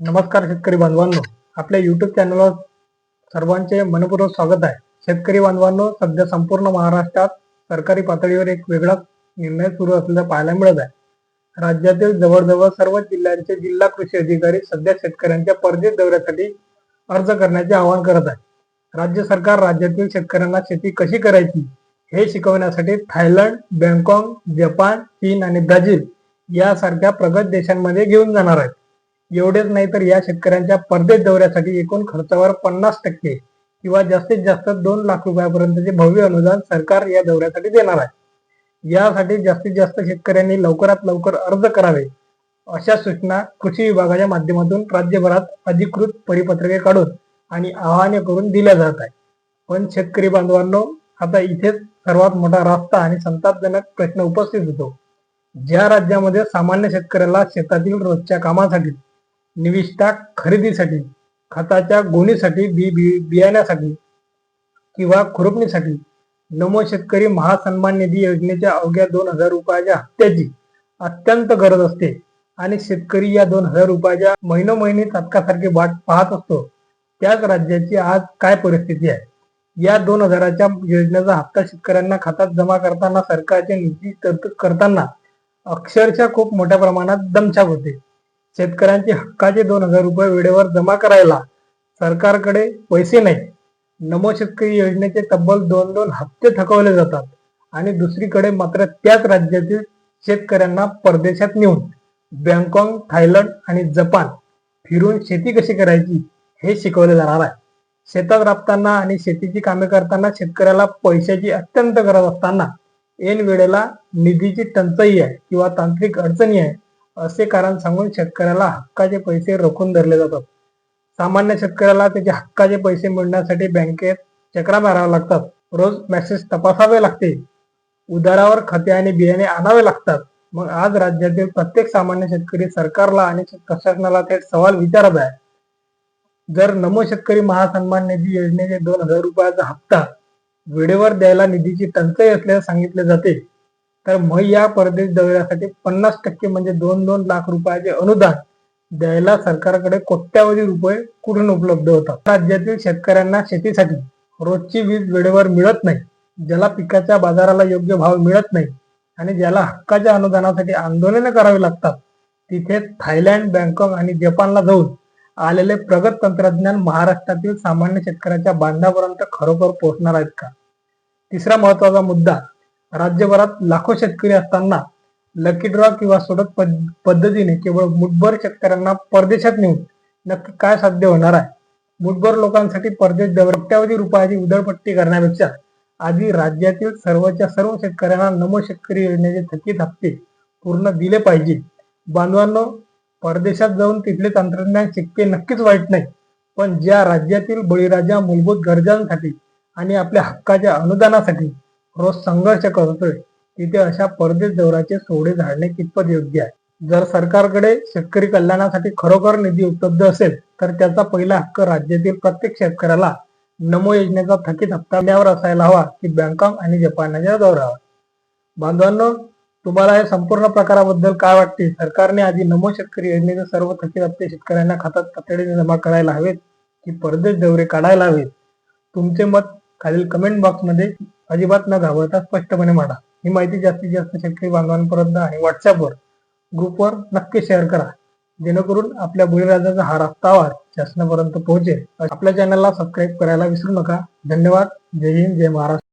नमस्कार शेतकरी बांधवांनो, आपल्या युट्यूब चॅनलवर सर्वांचे मनपूर्वक स्वागत आहे. शेतकरी बांधवांनो, सध्या संपूर्ण महाराष्ट्रात सरकारी पातळीवर एक वेगळा निर्णय सुरू असल्याचं पाहायला मिळत आहे. राज्यातील जवळजवळ सर्व जिल्ह्यांचे जिल्हा कृषी अधिकारी सध्या शेतकऱ्यांच्या परदेश दौऱ्यासाठी अर्ज करण्याचे आवाहन करत आहे. राज्य सरकार राज्यातील शेतकऱ्यांना शेती कशी करायची हे शिकवण्यासाठी थायलंड, बँकॉक, जपान, चीन आणि ब्राझील यासारख्या प्रगत देशांमध्ये घेऊन जाणार आहेत. एवढेच नाही तर या शेतकऱ्यांच्या परदेश दौऱ्यासाठी एकूण खर्चावर 50% किंवा जास्तीत जास्त 2 लाख रुपयापर्यंतचे भव्य अनुदान सरकार या दौऱ्यासाठी देणार आहे. यासाठी जास्तीत जास्त शेतकऱ्यांनी लवकरात लवकर अर्ज करावे अशा सूचना कृषी विभागाच्या माध्यमातून राज्यभरात अधिकृत परिपत्रके काढून आणि आवाहने करून दिल्या जात आहे. पण शेतकरी बांधवांनो, आता इथेच सर्वात मोठा रास्ता आणि संतापजनक प्रश्न उपस्थित होतो. ज्या राज्यामध्ये सामान्य शेतकऱ्याला शेतातील रोजच्या कामासाठी, निविष्ठा खरेदीसाठी, खताच्या गोणीसाठी, बियाण्यासाठी किंवा खुरपणीसाठी नमो शेतकरी महासन्मान निधी योजनेच्या अवघ्या 2,000 रुपयाच्या हप्त्याची अत्यंत गरज असते आणि शेतकरी या 2,000 रुपयाच्या महिनोमहिने तात्कासारखी वाट पाहत असतो, त्याच राज्याची आज काय परिस्थिती आहे? या 2,000च्या योजनेचा हप्ता शेतकऱ्यांना खात्यात जमा करताना सरकारचे निधी तरतूद करताना अक्षरशः खूप मोठ्या प्रमाणात दमछाक होते. शेतकऱ्यांचे हक्काचे 2,000 रुपये वेळेवर जमा करायला सरकारकडे पैसे नाहीत. नमो शेतकरी योजनेचे तब्बल 2-2 हप्ते थकवले जातात आणि दुसरीकडे मात्र त्याच राज्यातील शेतकऱ्यांना परदेशात नेऊन बँकॉक, थायलंड आणि जपान फिरून शेती कशी करायची हे शिकवले जाणार आहे. शेतात राबताना आणि शेतीची कामे करताना शेतकऱ्याला पैशाची अत्यंत गरज असताना ऐन वेळेला निधीची टंचाई आहे किंवा तांत्रिक अडचणी आहे असे कारण सांगून शेतकऱ्याला हक्काचे पैसे रोखून धरले जातात. सामान्य शेतकऱ्याला त्याचे हक्काचे पैसे मिळण्यासाठी बँकेत चक्रा माराव्या लागतात, रोज मेसेज तपासावे लागते, उधारावर खते आणि बियाणे आणावे लागतात. मग आज राज्यातील प्रत्येक सामान्य शेतकरी सरकारला आणि प्रशासनाला थेट सवाल विचारत आहे. जर नमो शेतकरी महासन्मान निधी योजनेचे 2,000 रुपयाचा हप्ता वेळेवर द्यायला निधीची टंचाई असल्याचे सांगितले जाते, तर मग या परदेश दौऱ्यासाठी 50% म्हणजे 2-2 लाख रुपयाचे अनुदान द्यायला सरकारकडे कोट्यावधी रुपये कुठून उपलब्ध होतात? राज्यातील शेतकऱ्यांना शेतीसाठी रोजची वीज वेळेवर मिळत नाही, ज्याला पिकाच्या बाजाराला योग्य भाव मिळत नाही आणि ज्याला हक्काच्या अनुदानासाठी आंदोलने करावी लागतात, तिथे थायलंड, बँकॉक आणि जपानला जाऊन आलेले प्रगत तंत्रज्ञान महाराष्ट्रातील सामान्य शेतकऱ्याच्या बांधापर्यंत खरोखर पोहोचणार आहेत का? तिसरा महत्वाचा मुद्दा, राज्यभरात लाखो शेतकरी असताना लकी ड्रॉ किंवा सोडत पद्धतीने केवळ मुठभर शेतकऱ्यांना परदेशात नेऊन नक्की काय साध्य होणार आहे? मुठभर लोकांसाठी परदेश कोट्यावधी रुपयाची उधळपट्टी करण्यापेक्षा आधी राज्यातील सर्वच्या सर्व शेतकऱ्यांना नमो शेतकरी योजनेचे थकीत हप्ते पूर्ण दिले पाहिजे. बांधवांनो, परदेशात जाऊन तिथले तंत्रज्ञान शिकणे नक्कीच वाईट नाही, पण ज्या राज्यातील बळीराजा मूलभूत गरजांसाठी आणि आपल्या हक्काच्या अनुदानासाठी रोज संघर्ष करतोय, तिथे अशा परदेश दौऱ्याचे सोडे झाडणे कितपत योग्य आहे? जर सरकारकडे शेतकरी कल्याणासाठी खरोखर निधी उपलब्ध असेल तर त्याचा पहिला हक्क राज्यातील प्रत्येक शेतकऱ्याला नमो योजनेचा थकीत हप्ता मिळावर असायला हवा की बँकॉक आणि जपानच्या दौऱ्यावर? बांधवांनो, तुम्हाला या संपूर्ण प्रकाराबद्दल काय वाटते? सरकारने आधी नमो शेतकरी योजनेचे सर्व थकीत हप्ते शेतकऱ्यांना खात्यात तातडीने जमा करायला हवेत की परदेश दौरे काढायला हवेत? तुमचे मत खालील कमेंट बॉक्समध्ये अजिबात न घाबरता स्पष्टपणे मांडा. ही माहिती जास्तीत जास्त शेतकरी बांधवांपर्यंत आणि व्हॉट्सअपवर ग्रुपवर नक्की शेअर करा, जेणेकरून आपल्या बळीराजाचा हा रास्ता आवाज शासनापर्यंत पोहोचेल. आपल्या चॅनलला सबस्क्राईब करायला विसरू नका. धन्यवाद. जय हिंद, जय महाराष्ट्र.